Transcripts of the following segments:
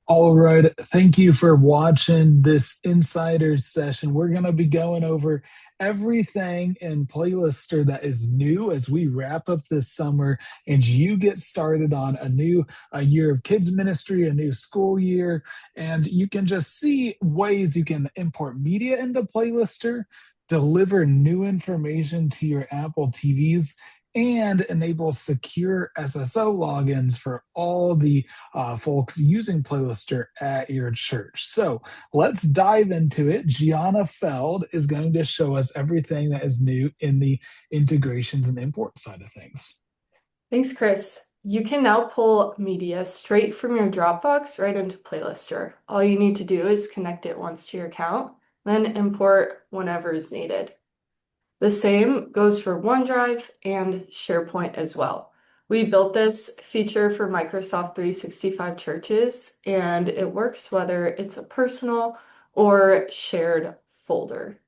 All right. Thank you for watching this insider session. We're going to be going over everything in Playlister that is new as we wrap up this summer and you get started on a year of kids ministry, a new school year, and you can just see ways you can import media into Playlister, deliver new information to your Apple TVs, and enable secure SSO logins for all the folks using Playlister at your church. So let's dive into it. Gianna Feld is going to show us everything that is new in the integrations and import side of things. Thanks, Chris. You can now pull media straight from your Dropbox right into Playlister. All you need to do is connect it once to your account, then import whenever is needed. The same goes for OneDrive and SharePoint as well. We built this feature for Microsoft 365 churches, and it works whether it's a personal or shared folder.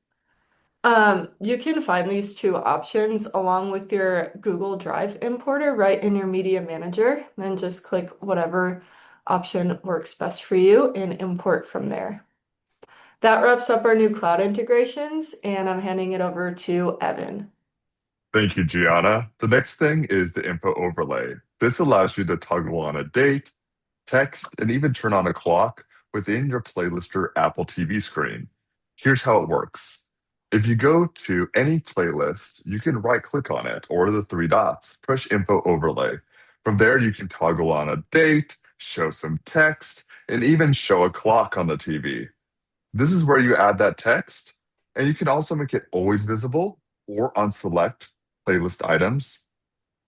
You can find these two options along with your Google Drive importer right in your Media Manager. Then just click whatever option works best for you and import from there. That wraps up our new cloud integrations, and I'm handing it over to Evan. Thank you, Gianna. The next thing is the info overlay. This allows you to toggle on a date, text, and even turn on a clock within your playlist or Apple TV screen. Here's how it works. If you go to any playlist, you can right click on it or the three dots, push info overlay. From there, you can toggle on a date, show some text, and even show a clock on the TV. This is where you add that text, and you can also make it always visible or on select playlist items,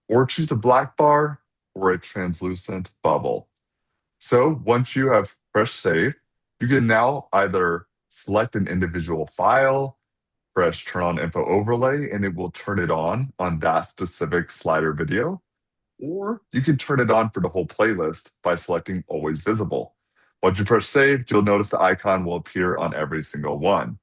or choose a black bar or a translucent bubble. So once you have pressed save, you can now either select an individual file, press turn on info overlay, and it will turn it on that specific slider video, or you can turn it on for the whole playlist by selecting always visible. Once you press save, you'll notice the icon will appear on every single one.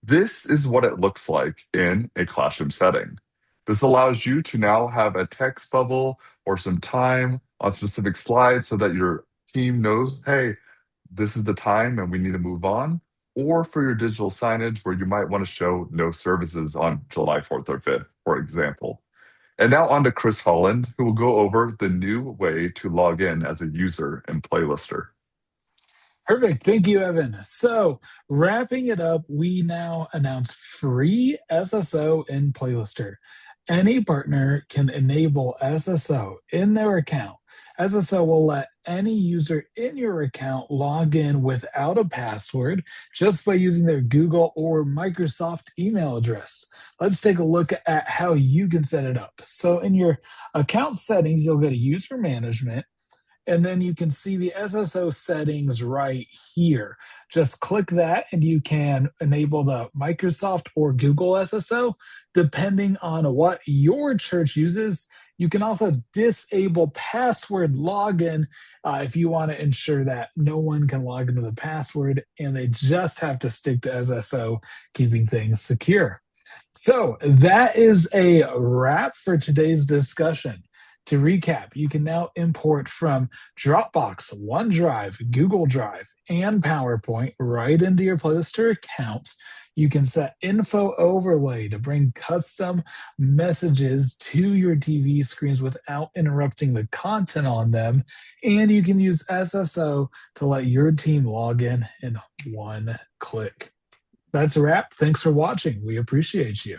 This is what it looks like in a classroom setting. This allows you to now have a text bubble or some time on specific slides so that your team knows, hey, this is the time and we need to move on. Or for your digital signage where you might want to show no services on July 4th or 5th, for example. And now on to Chris Holland, who will go over the new way to log in as a user in Playlister. Perfect. Thank you, Evan. So, wrapping it up, we now announce free SSO in Playlister. Any partner can enable SSO in their account. SSO will let any user in your account log in without a password just by using their Google or Microsoft email address. Let's take a look at how you can set it up. So, in your account settings, you'll go to user management. And then you can see the SSO settings right here. Just click that and you can enable the Microsoft or Google SSO depending on what your church uses. You can also disable password login if you want to ensure that no one can log into the password and they just have to stick to SSO, keeping things secure. So that is a wrap for today's discussion. To recap, you can now import from Dropbox, OneDrive, Google Drive, and PowerPoint right into your Playlister account. You can set info overlay to bring custom messages to your TV screens without interrupting the content on them. And you can use SSO to let your team log in one click. That's a wrap. Thanks for watching. We appreciate you.